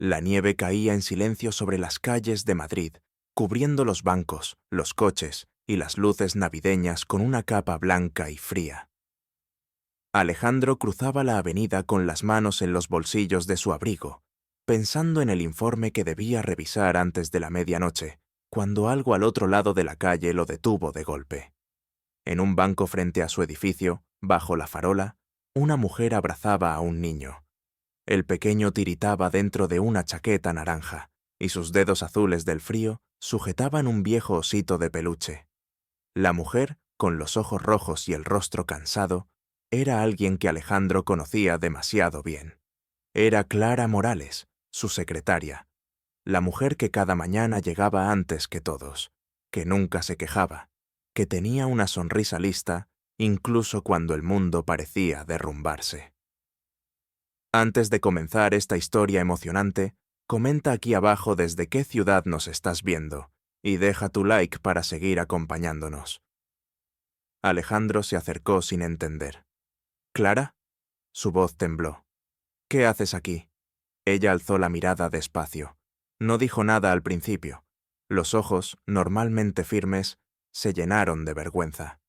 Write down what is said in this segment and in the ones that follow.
La nieve caía en silencio sobre las calles de Madrid, cubriendo los bancos, los coches y las luces navideñas con una capa blanca y fría. Alejandro cruzaba la avenida con las manos en los bolsillos de su abrigo, pensando en el informe que debía revisar antes de la medianoche, cuando algo al otro lado de la calle lo detuvo de golpe. En un banco frente a su edificio, bajo la farola, una mujer abrazaba a un niño. El pequeño tiritaba dentro de una chaqueta naranja, y sus dedos azules del frío sujetaban un viejo osito de peluche. La mujer, con los ojos rojos y el rostro cansado, era alguien que Alejandro conocía demasiado bien. Era Clara Morales, su secretaria, la mujer que cada mañana llegaba antes que todos, que nunca se quejaba, que tenía una sonrisa lista incluso cuando el mundo parecía derrumbarse. Antes de comenzar esta historia emocionante, comenta aquí abajo desde qué ciudad nos estás viendo y deja tu like para seguir acompañándonos. Alejandro se acercó sin entender. ¿Clara? Su voz tembló. ¿Qué haces aquí? Ella alzó la mirada despacio. No dijo nada al principio. Los ojos, normalmente firmes, se llenaron de vergüenza.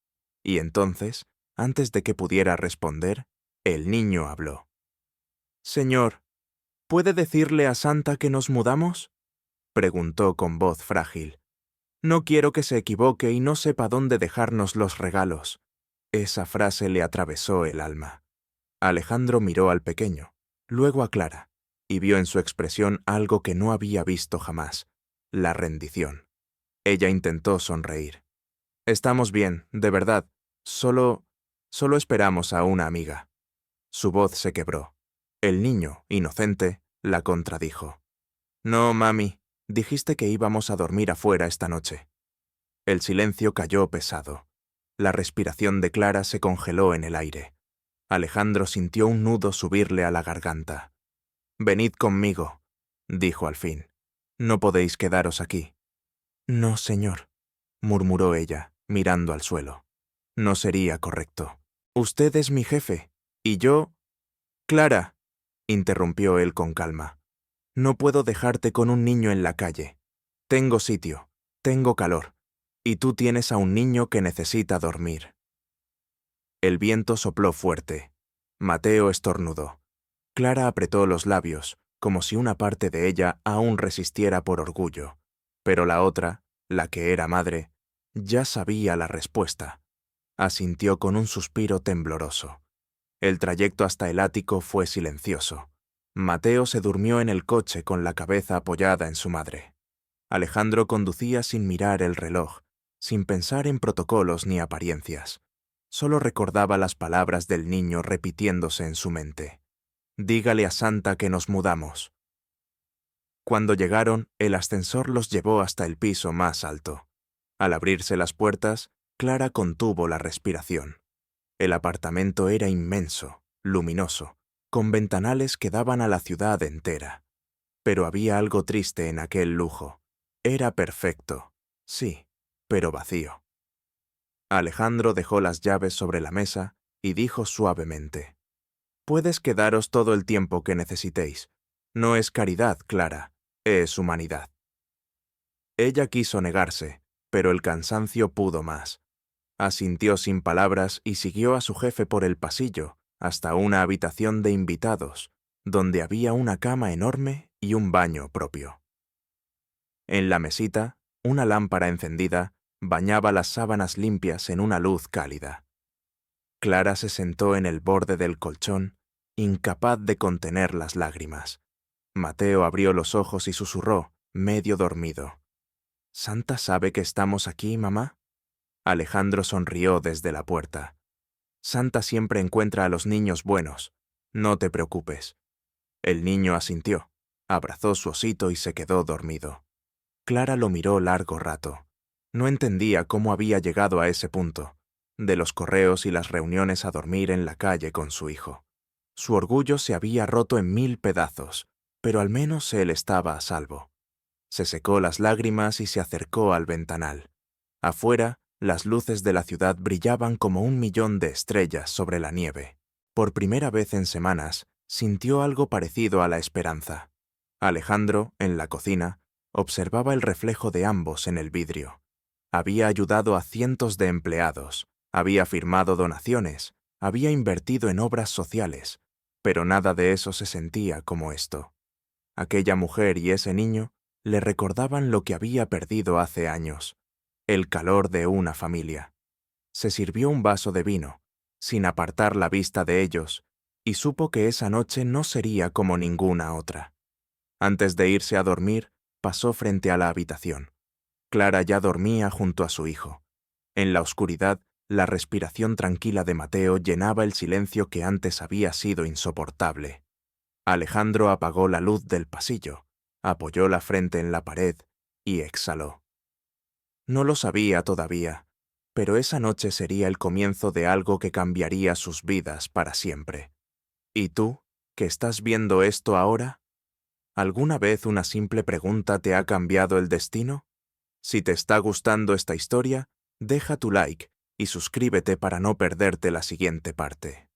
Y entonces, antes de que pudiera responder, el niño habló. «Señor, ¿puede decirle a Santa que nos mudamos?», preguntó con voz frágil. «No quiero que se equivoque y no sepa dónde dejarnos los regalos». Esa frase le atravesó el alma. Alejandro miró al pequeño, luego a Clara, y vio en su expresión algo que no había visto jamás, la rendición. Ella intentó sonreír. «Estamos bien, de verdad. Solo esperamos a una amiga». Su voz se quebró. El niño, inocente, la contradijo. «No, mami, dijiste que íbamos a dormir afuera esta noche». El silencio cayó pesado. La respiración de Clara se congeló en el aire. Alejandro sintió un nudo subirle a la garganta. «Venid conmigo», dijo al fin. «No podéis quedaros aquí». «No, señor», murmuró ella, mirando al suelo. «No sería correcto. Usted es mi jefe, y yo...» «Clara», interrumpió él con calma. «No puedo dejarte con un niño en la calle. Tengo sitio, tengo calor, y tú tienes a un niño que necesita dormir». El viento sopló fuerte. Mateo estornudó. Clara apretó los labios, como si una parte de ella aún resistiera por orgullo, pero la otra, la que era madre, ya sabía la respuesta. Asintió con un suspiro tembloroso. El trayecto hasta el ático fue silencioso. Mateo se durmió en el coche con la cabeza apoyada en su madre. Alejandro conducía sin mirar el reloj, sin pensar en protocolos ni apariencias. Solo recordaba las palabras del niño repitiéndose en su mente. «Dígale a Santa que nos mudamos». Cuando llegaron, el ascensor los llevó hasta el piso más alto. Al abrirse las puertas, Clara contuvo la respiración. El apartamento era inmenso, luminoso, con ventanales que daban a la ciudad entera. Pero había algo triste en aquel lujo. Era perfecto, sí, pero vacío. Alejandro dejó las llaves sobre la mesa y dijo suavemente: «Puedes quedaros todo el tiempo que necesitéis. No es caridad, Clara, es humanidad». Ella quiso negarse, pero el cansancio pudo más. Asintió sin palabras y siguió a su jefe por el pasillo hasta una habitación de invitados, donde había una cama enorme y un baño propio. En la mesita, una lámpara encendida bañaba las sábanas limpias en una luz cálida. Clara se sentó en el borde del colchón, incapaz de contener las lágrimas. Mateo abrió los ojos y susurró, medio dormido: «¿Santa sabe que estamos aquí, mamá?». Alejandro sonrió desde la puerta. «Santa siempre encuentra a los niños buenos. No te preocupes». El niño asintió, abrazó su osito y se quedó dormido. Clara lo miró largo rato. No entendía cómo había llegado a ese punto, de los correos y las reuniones a dormir en la calle con su hijo. Su orgullo se había roto en 1000 pedazos, pero al menos él estaba a salvo. Se secó las lágrimas y se acercó al ventanal. Afuera, las luces de la ciudad brillaban como 1.000.000 de estrellas sobre la nieve. Por primera vez en semanas, sintió algo parecido a la esperanza. Alejandro, en la cocina, observaba el reflejo de ambos en el vidrio. Había ayudado a cientos de empleados, había firmado donaciones, había invertido en obras sociales, pero nada de eso se sentía como esto. Aquella mujer y ese niño le recordaban lo que había perdido hace años, el calor de una familia. Se sirvió un vaso de vino, sin apartar la vista de ellos, y supo que esa noche no sería como ninguna otra. Antes de irse a dormir, pasó frente a la habitación. Clara ya dormía junto a su hijo. En la oscuridad, la respiración tranquila de Mateo llenaba el silencio que antes había sido insoportable. Alejandro apagó la luz del pasillo, apoyó la frente en la pared y exhaló. No lo sabía todavía, pero esa noche sería el comienzo de algo que cambiaría sus vidas para siempre. ¿Y tú, que estás viendo esto ahora? ¿Alguna vez una simple pregunta te ha cambiado el destino? Si te está gustando esta historia, deja tu like y suscríbete para no perderte la siguiente parte.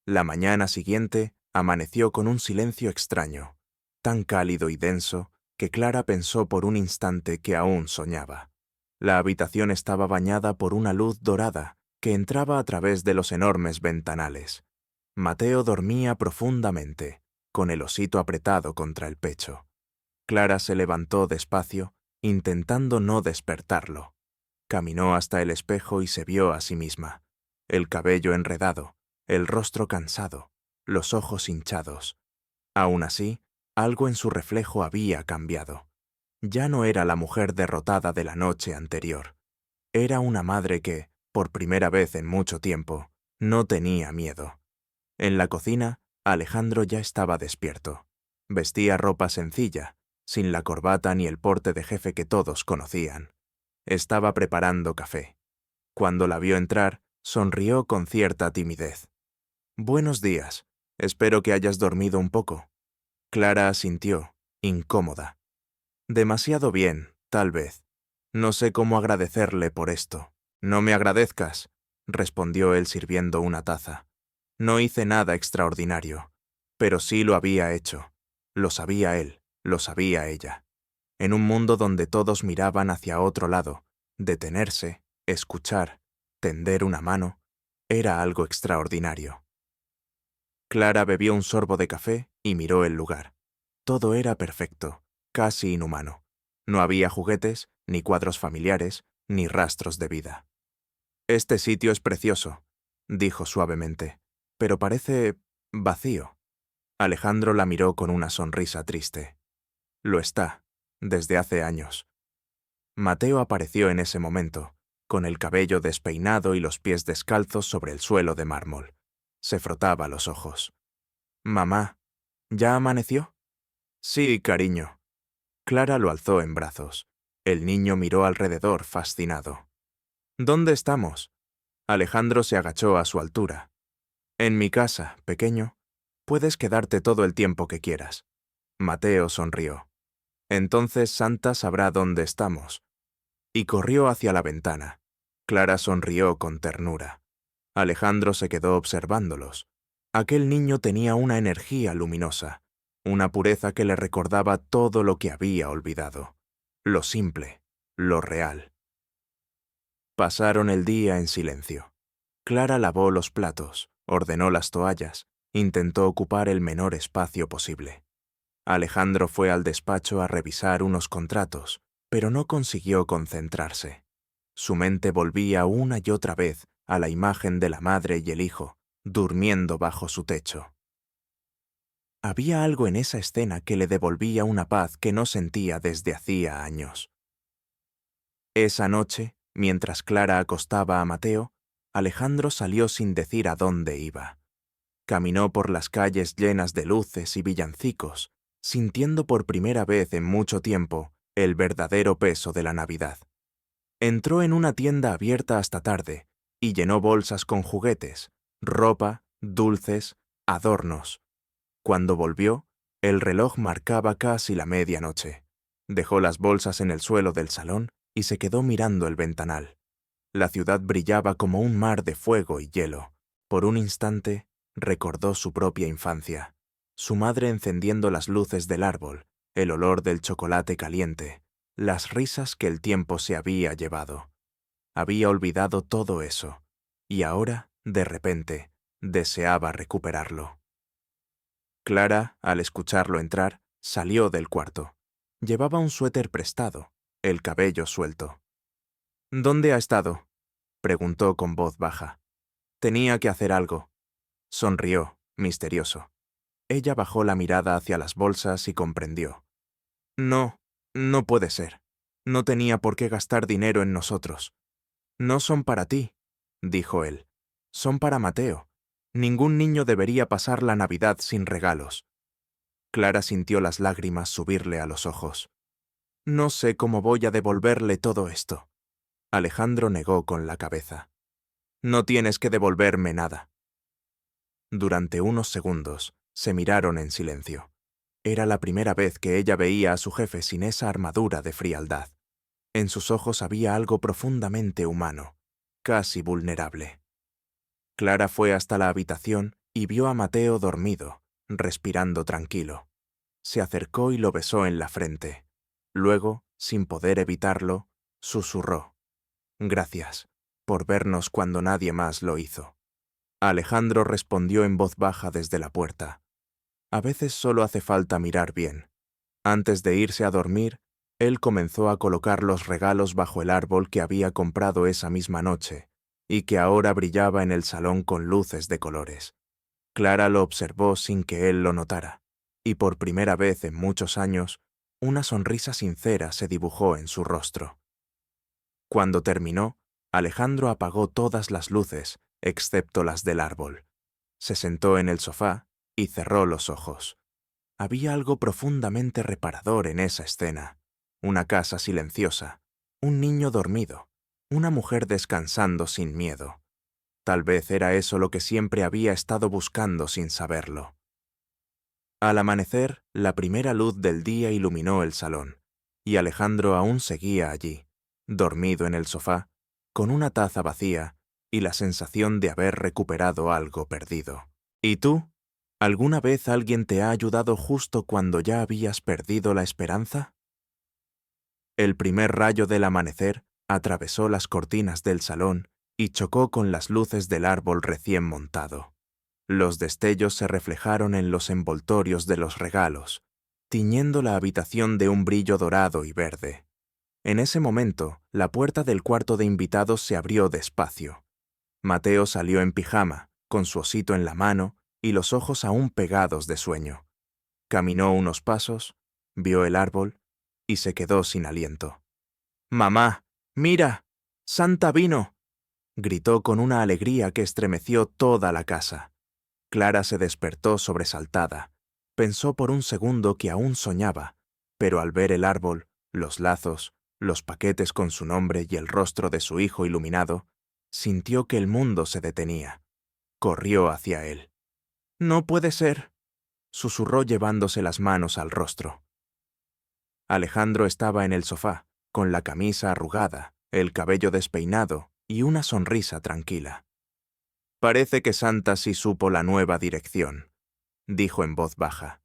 La mañana siguiente amaneció con un silencio extraño, tan cálido y denso que Clara pensó por un instante que aún soñaba. La habitación estaba bañada por una luz dorada que entraba a través de los enormes ventanales. Mateo dormía profundamente, con el osito apretado contra el pecho. Clara se levantó despacio, intentando no despertarlo. Caminó hasta el espejo y se vio a sí misma. El cabello enredado, el rostro cansado, los ojos hinchados. Aún así, algo en su reflejo había cambiado. Ya no era la mujer derrotada de la noche anterior. Era una madre que, por primera vez en mucho tiempo, no tenía miedo. En la cocina, Alejandro ya estaba despierto. Vestía ropa sencilla, sin la corbata ni el porte de jefe que todos conocían. Estaba preparando café. Cuando la vio entrar, sonrió con cierta timidez. «Buenos días. Espero que hayas dormido un poco». Clara asintió, incómoda. «Demasiado bien, tal vez. No sé cómo agradecerle por esto». «No me agradezcas», respondió él sirviendo una taza. «No hice nada extraordinario, pero sí lo había hecho. Lo sabía él, lo sabía ella. En un mundo donde todos miraban hacia otro lado, detenerse, escuchar, tender una mano, era algo extraordinario». Clara bebió un sorbo de café y miró el lugar. Todo era perfecto, casi inhumano. No había juguetes, ni cuadros familiares, ni rastros de vida. «Este sitio es precioso», dijo suavemente, «pero parece vacío». Alejandro la miró con una sonrisa triste. «Lo está, desde hace años». Mateo apareció en ese momento, con el cabello despeinado y los pies descalzos sobre el suelo de mármol. Se frotaba los ojos. «Mamá, ¿ya amaneció?» «Sí, cariño». Clara lo alzó en brazos. El niño miró alrededor fascinado. «¿Dónde estamos?» Alejandro se agachó a su altura. «En mi casa, pequeño. Puedes quedarte todo el tiempo que quieras». Mateo sonrió. «Entonces Santa sabrá dónde estamos». Y corrió hacia la ventana. Clara sonrió con ternura. Alejandro se quedó observándolos. Aquel niño tenía una energía luminosa, una pureza que le recordaba todo lo que había olvidado. Lo simple, lo real. Pasaron el día en silencio. Clara lavó los platos, ordenó las toallas, intentó ocupar el menor espacio posible. Alejandro fue al despacho a revisar unos contratos, pero no consiguió concentrarse. Su mente volvía una y otra vez a la imagen de la madre y el hijo, durmiendo bajo su techo. Había algo en esa escena que le devolvía una paz que no sentía desde hacía años. Esa noche, mientras Clara acostaba a Mateo, Alejandro salió sin decir a dónde iba. Caminó por las calles llenas de luces y villancicos, sintiendo por primera vez en mucho tiempo el verdadero peso de la Navidad. Entró en una tienda abierta hasta tarde y llenó bolsas con juguetes, ropa, dulces, adornos. Cuando volvió, el reloj marcaba casi la medianoche. Dejó las bolsas en el suelo del salón y se quedó mirando el ventanal. La ciudad brillaba como un mar de fuego y hielo. Por un instante, recordó su propia infancia. su madre encendiendo las luces del árbol, el olor del chocolate caliente, las risas que el tiempo se había llevado. Había olvidado todo eso, y ahora, de repente, deseaba recuperarlo. Clara, al escucharlo entrar, salió del cuarto. Llevaba un suéter prestado, el cabello suelto. ¿Dónde ha estado?, preguntó con voz baja. Tenía que hacer algo. Sonrió, misterioso. Ella bajó la mirada hacia las bolsas y comprendió. No, no puede ser. No tenía por qué gastar dinero en nosotros. No son para ti, dijo él. Son para Mateo. Ningún niño debería pasar la Navidad sin regalos. Clara sintió las lágrimas subirle a los ojos. No sé cómo voy a devolverle todo esto. Alejandro negó con la cabeza. No tienes que devolverme nada. Durante unos segundos se miraron en silencio. Era la primera vez que ella veía a su jefe sin esa armadura de frialdad. En sus ojos había algo profundamente humano, casi vulnerable. Clara fue hasta la habitación y vio a Mateo dormido, respirando tranquilo. Se acercó y lo besó en la frente. Luego, sin poder evitarlo, susurró. Gracias, por vernos cuando nadie más lo hizo. Alejandro respondió en voz baja desde la puerta. A veces solo hace falta mirar bien. Antes de irse a dormir, él comenzó a colocar los regalos bajo el árbol que había comprado esa misma noche y que ahora brillaba en el salón con luces de colores. Clara lo observó sin que él lo notara, y por primera vez en muchos años, una sonrisa sincera se dibujó en su rostro. Cuando terminó, Alejandro apagó todas las luces, excepto las del árbol. Se sentó en el sofá y cerró los ojos. Había algo profundamente reparador en esa escena. Una casa silenciosa, un niño dormido, una mujer descansando sin miedo. Tal vez era eso lo que siempre había estado buscando sin saberlo. Al amanecer, la primera luz del día iluminó el salón, y Alejandro aún seguía allí, dormido en el sofá, con una taza vacía y la sensación de haber recuperado algo perdido. ¿Y tú? ¿Alguna vez alguien te ha ayudado justo cuando ya habías perdido la esperanza? El primer rayo del amanecer atravesó las cortinas del salón y chocó con las luces del árbol recién montado. Los destellos se reflejaron en los envoltorios de los regalos, tiñendo la habitación de un brillo dorado y verde. En ese momento, la puerta del cuarto de invitados se abrió despacio. Mateo salió en pijama, con su osito en la mano y los ojos aún pegados de sueño. Caminó unos pasos, vio el árbol y se quedó sin aliento. «¡Mamá! ¡Mira! ¡Santa vino!», gritó con una alegría que estremeció toda la casa. Clara se despertó sobresaltada. Pensó por un segundo que aún soñaba, pero al ver el árbol, los lazos, los paquetes con su nombre y el rostro de su hijo iluminado, sintió que el mundo se detenía. Corrió hacia él. «¡No puede ser!», susurró llevándose las manos al rostro. Alejandro estaba en el sofá, con la camisa arrugada, el cabello despeinado y una sonrisa tranquila. «Parece que Santa sí supo la nueva dirección», dijo en voz baja.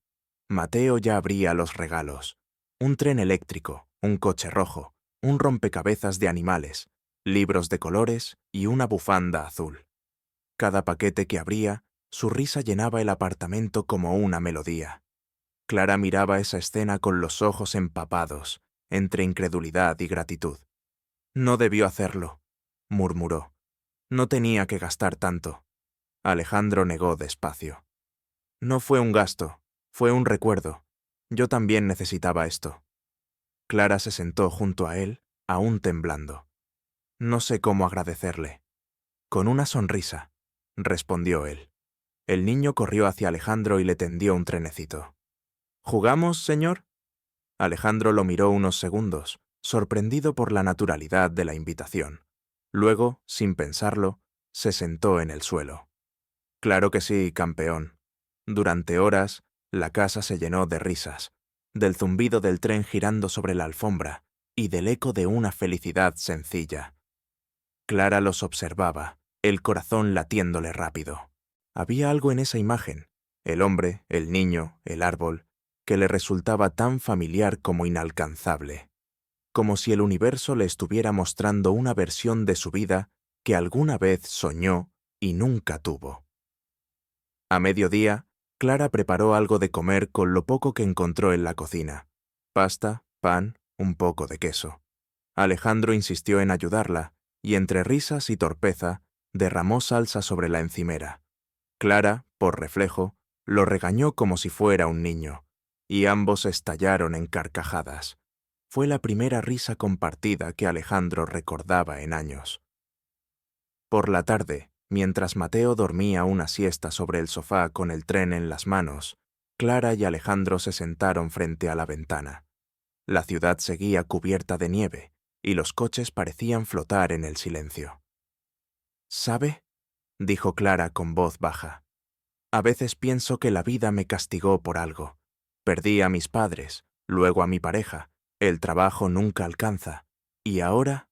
Mateo ya abría los regalos. Un tren eléctrico, un coche rojo, un rompecabezas de animales, libros de colores y una bufanda azul. Cada paquete que abría, su risa llenaba el apartamento como una melodía. Clara miraba esa escena con los ojos empapados, entre incredulidad y gratitud. «No debió hacerlo», murmuró. «No tenía que gastar tanto». Alejandro negó despacio. «No fue un gasto, fue un recuerdo. Yo también necesitaba esto». Clara se sentó junto a él, aún temblando. «No sé cómo agradecerle». «Con una sonrisa», respondió él. El niño corrió hacia Alejandro y le tendió un trenecito. «¿Jugamos, señor?». Alejandro lo miró unos segundos, sorprendido por la naturalidad de la invitación. Luego, sin pensarlo, se sentó en el suelo. «Claro que sí, campeón». Durante horas, la casa se llenó de risas, del zumbido del tren girando sobre la alfombra y del eco de una felicidad sencilla. Clara los observaba, el corazón latiéndole rápido. Había algo en esa imagen, el hombre, el niño, el árbol, que le resultaba tan familiar como inalcanzable, como si el universo le estuviera mostrando una versión de su vida que alguna vez soñó y nunca tuvo. A mediodía, Clara preparó algo de comer con lo poco que encontró en la cocina: pasta, pan, un poco de queso. Alejandro insistió en ayudarla, y entre risas y torpeza, derramó salsa sobre la encimera. Clara, por reflejo, lo regañó como si fuera un niño, y ambos estallaron en carcajadas. Fue la primera risa compartida que Alejandro recordaba en años. Por la tarde, mientras Mateo dormía una siesta sobre el sofá con el tren en las manos, Clara y Alejandro se sentaron frente a la ventana. La ciudad seguía cubierta de nieve, y los coches parecían flotar en el silencio. «¿Sabe?», dijo Clara con voz baja. «A veces pienso que la vida me castigó por algo. Perdí a mis padres, luego a mi pareja, el trabajo nunca alcanza, y ahora,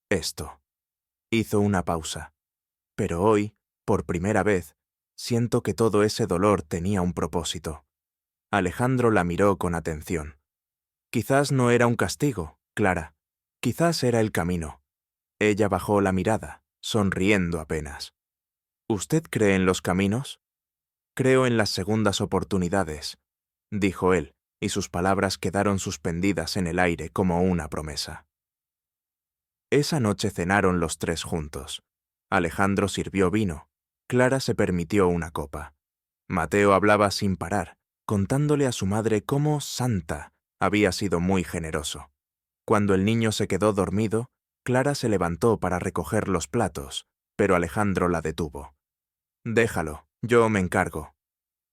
esto». Hizo una pausa. «Pero hoy, por primera vez, siento que todo ese dolor tenía un propósito». Alejandro la miró con atención. «Quizás no era un castigo, Clara. Quizás era el camino». Ella bajó la mirada, sonriendo apenas. «¿Usted cree en los caminos?» «Creo en las segundas oportunidades», dijo él, y sus palabras quedaron suspendidas en el aire como una promesa. Esa noche cenaron los tres juntos. Alejandro sirvió vino. Clara se permitió una copa. Mateo hablaba sin parar, contándole a su madre cómo Santa había sido muy generoso. Cuando el niño se quedó dormido, Clara se levantó para recoger los platos, pero Alejandro la detuvo. «Déjalo, yo me encargo».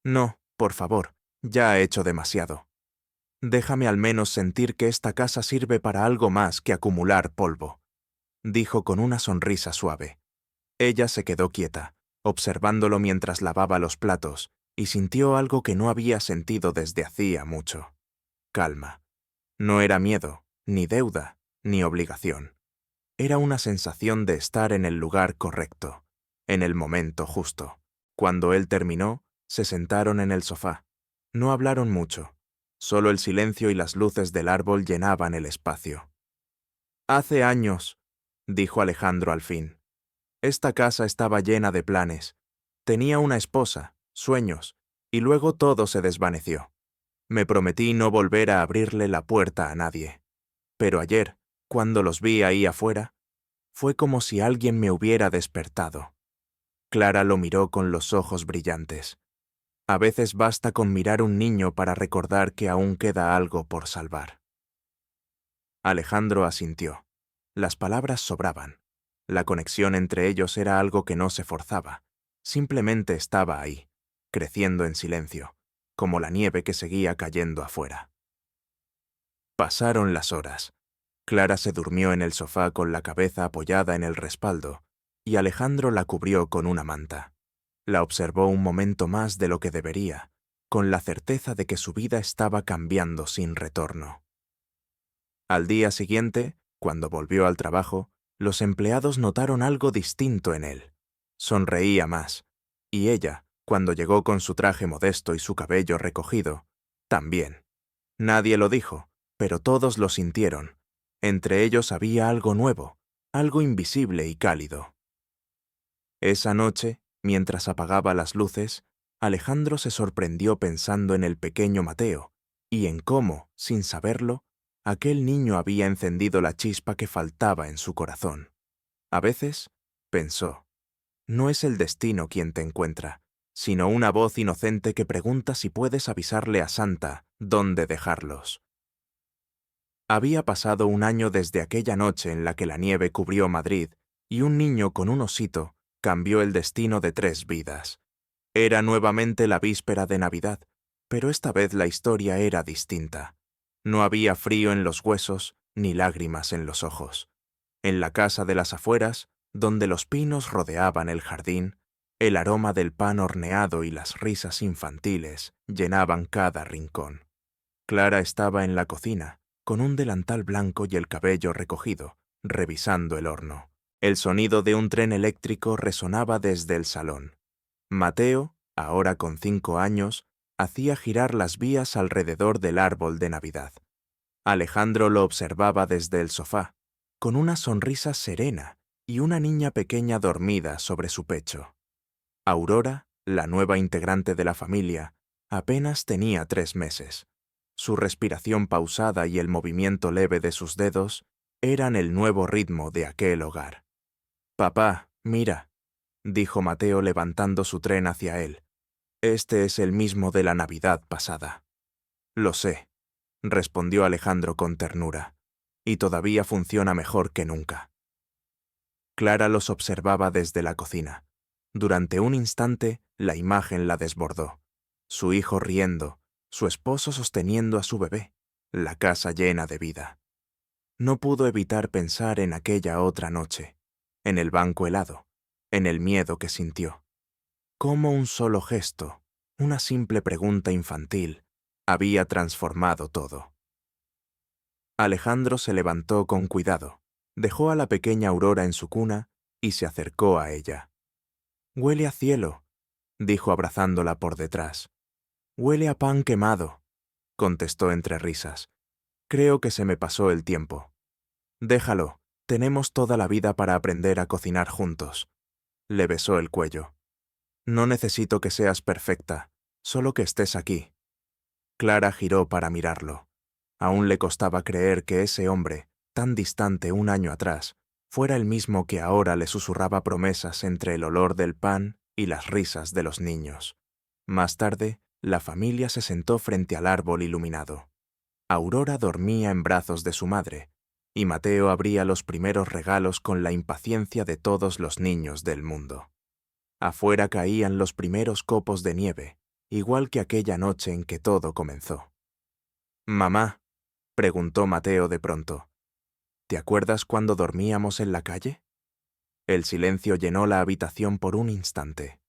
«No, por favor, ya he hecho demasiado. Déjame al menos sentir que esta casa sirve para algo más que acumular polvo», dijo con una sonrisa suave. Ella se quedó quieta, observándolo mientras lavaba los platos, y sintió algo que no había sentido desde hacía mucho: calma. No era miedo, ni deuda, ni obligación. Era una sensación de estar en el lugar correcto, en el momento justo. Cuando él terminó, se sentaron en el sofá. No hablaron mucho. Solo el silencio y las luces del árbol llenaban el espacio. «Hace años», dijo Alejandro al fin. «Esta casa estaba llena de planes. Tenía una esposa, sueños, y luego todo se desvaneció. Me prometí no volver a abrirle la puerta a nadie. Pero ayer, cuando los vi ahí afuera, fue como si alguien me hubiera despertado». Clara lo miró con los ojos brillantes. A veces basta con mirar un niño para recordar que aún queda algo por salvar. Alejandro asintió. Las palabras sobraban. La conexión entre ellos era algo que no se forzaba. Simplemente estaba ahí, creciendo en silencio, como la nieve que seguía cayendo afuera. Pasaron las horas. Clara se durmió en el sofá con la cabeza apoyada en el respaldo, y Alejandro la cubrió con una manta. La observó un momento más de lo que debería, con la certeza de que su vida estaba cambiando sin retorno. Al día siguiente, cuando volvió al trabajo, los empleados notaron algo distinto en él. Sonreía más, y ella, cuando llegó con su traje modesto y su cabello recogido, también. Nadie lo dijo, pero todos lo sintieron. Entre ellos había algo nuevo, algo invisible y cálido. Esa noche, mientras apagaba las luces, Alejandro se sorprendió pensando en el pequeño Mateo y en cómo, sin saberlo, aquel niño había encendido la chispa que faltaba en su corazón. A veces, pensó, no es el destino quien te encuentra, sino una voz inocente que pregunta si puedes avisarle a Santa dónde dejarlos. Había pasado un año desde aquella noche en la que la nieve cubrió Madrid y un niño con un osito cambió el destino de 3 vidas. Era nuevamente la víspera de Navidad, pero esta vez la historia era distinta. No había frío en los huesos ni lágrimas en los ojos. En la casa de las afueras, donde los pinos rodeaban el jardín, el aroma del pan horneado y las risas infantiles llenaban cada rincón. Clara estaba en la cocina, con un delantal blanco y el cabello recogido, revisando el horno. El sonido de un tren eléctrico resonaba desde el salón. Mateo, ahora con 5 años, hacía girar las vías alrededor del árbol de Navidad. Alejandro lo observaba desde el sofá, con una sonrisa serena y una niña pequeña dormida sobre su pecho. Aurora, la nueva integrante de la familia, apenas tenía 3 meses. Su respiración pausada y el movimiento leve de sus dedos eran el nuevo ritmo de aquel hogar. «Papá, mira», dijo Mateo levantando su tren hacia él. «Este es el mismo de la Navidad pasada». «Lo sé», respondió Alejandro con ternura, «y todavía funciona mejor que nunca». Clara los observaba desde la cocina. Durante un instante, la imagen la desbordó. Su hijo riendo, su esposo sosteniendo a su bebé, la casa llena de vida. No pudo evitar pensar en aquella otra noche, en el banco helado, en el miedo que sintió. Cómo un solo gesto, una simple pregunta infantil, había transformado todo. Alejandro se levantó con cuidado, dejó a la pequeña Aurora en su cuna y se acercó a ella. «Huele a cielo», dijo abrazándola por detrás. «Huele a pan quemado», contestó entre risas. «Creo que se me pasó el tiempo». «Déjalo, tenemos toda la vida para aprender a cocinar juntos». Le besó el cuello. «No necesito que seas perfecta, solo que estés aquí». Clara giró para mirarlo. Aún le costaba creer que ese hombre, tan distante un año atrás, fuera el mismo que ahora le susurraba promesas entre el olor del pan y las risas de los niños. Más tarde, la familia se sentó frente al árbol iluminado. Aurora dormía en brazos de su madre, y Mateo abría los primeros regalos con la impaciencia de todos los niños del mundo. Afuera caían los primeros copos de nieve, igual que aquella noche en que todo comenzó. «Mamá», preguntó Mateo de pronto, «¿te acuerdas cuando dormíamos en la calle?» El silencio llenó la habitación por un instante.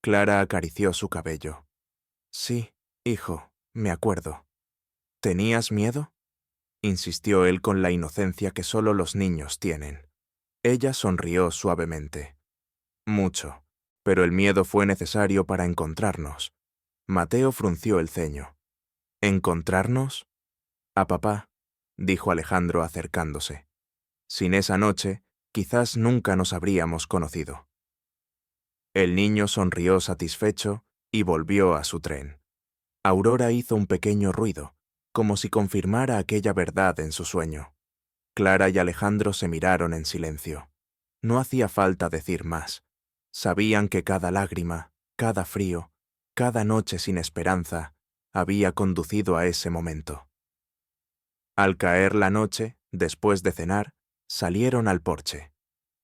Clara acarició su cabello. «Sí, hijo, me acuerdo». «¿Tenías miedo?», insistió él con la inocencia que solo los niños tienen. Ella sonrió suavemente. «Mucho, pero el miedo fue necesario para encontrarnos». Mateo frunció el ceño. «¿Encontrarnos?» «A papá», dijo Alejandro acercándose. «Sin esa noche, quizás nunca nos habríamos conocido». El niño sonrió satisfecho y volvió a su tren. Aurora hizo un pequeño ruido, como si confirmara aquella verdad en su sueño. Clara y Alejandro se miraron en silencio. No hacía falta decir más. Sabían que cada lágrima, cada frío, cada noche sin esperanza, había conducido a ese momento. Al caer la noche, después de cenar, salieron al porche.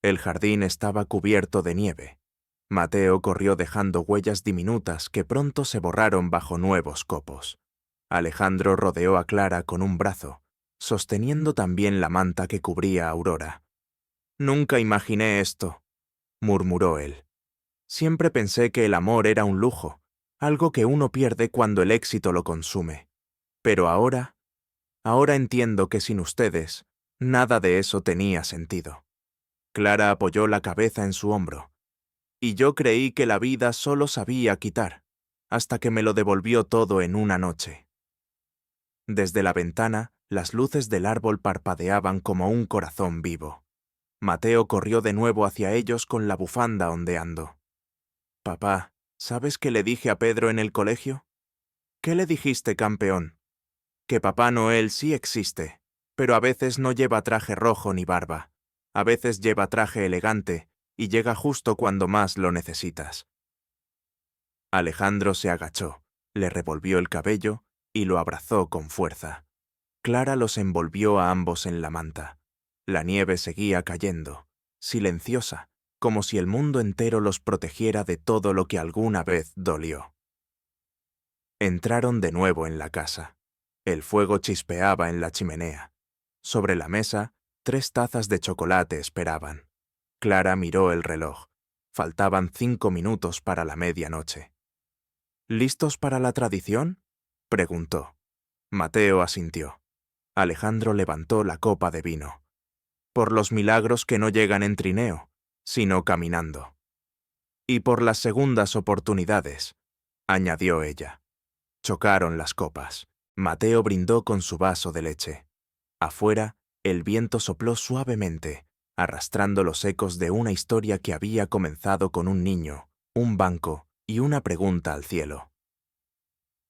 El jardín estaba cubierto de nieve. Mateo corrió dejando huellas diminutas que pronto se borraron bajo nuevos copos. Alejandro rodeó a Clara con un brazo, sosteniendo también la manta que cubría a Aurora. «Nunca imaginé esto», murmuró él. «Siempre pensé que el amor era un lujo, algo que uno pierde cuando el éxito lo consume. Pero ahora entiendo que sin ustedes, nada de eso tenía sentido». Clara apoyó la cabeza en su hombro. «Y yo creí que la vida solo sabía quitar, hasta que me lo devolvió todo en una noche». Desde la ventana, las luces del árbol parpadeaban como un corazón vivo. Mateo corrió de nuevo hacia ellos con la bufanda ondeando. «Papá, ¿sabes qué le dije a Pedro en el colegio?» «¿Qué le dijiste, campeón?» «Que Papá Noel sí existe, pero a veces no lleva traje rojo ni barba. A veces lleva traje elegante y llega justo cuando más lo necesitas». Alejandro se agachó, le revolvió el cabello y lo abrazó con fuerza. Clara los envolvió a ambos en la manta. La nieve seguía cayendo, silenciosa, como si el mundo entero los protegiera de todo lo que alguna vez dolió. Entraron de nuevo en la casa. El fuego chispeaba en la chimenea. Sobre la mesa, 3 tazas de chocolate esperaban. Clara miró el reloj. Faltaban 5 minutos para la medianoche. «¿Listos para la tradición?», preguntó. Mateo asintió. Alejandro levantó la copa de vino. «Por los milagros que no llegan en trineo, sino caminando. Y por las segundas oportunidades», añadió ella. Chocaron las copas. Mateo brindó con su vaso de leche. Afuera, el viento sopló suavemente, arrastrando los ecos de una historia que había comenzado con un niño, un banco y una pregunta al cielo.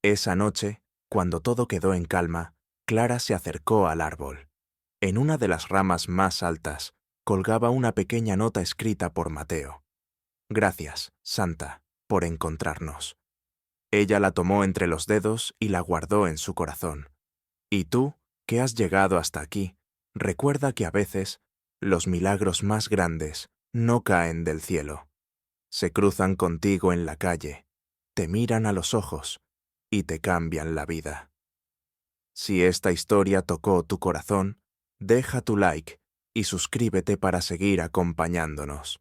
Esa noche, cuando todo quedó en calma, Clara se acercó al árbol. En una de las ramas más altas colgaba una pequeña nota escrita por Mateo. Gracias, Santa, por encontrarnos. Ella la tomó entre los dedos y la guardó en su corazón. Y tú, que has llegado hasta aquí, recuerda que a veces los milagros más grandes no caen del cielo. Se cruzan contigo en la calle, te miran a los ojos y te cambian la vida. Si esta historia tocó tu corazón, deja tu like y suscríbete para seguir acompañándonos.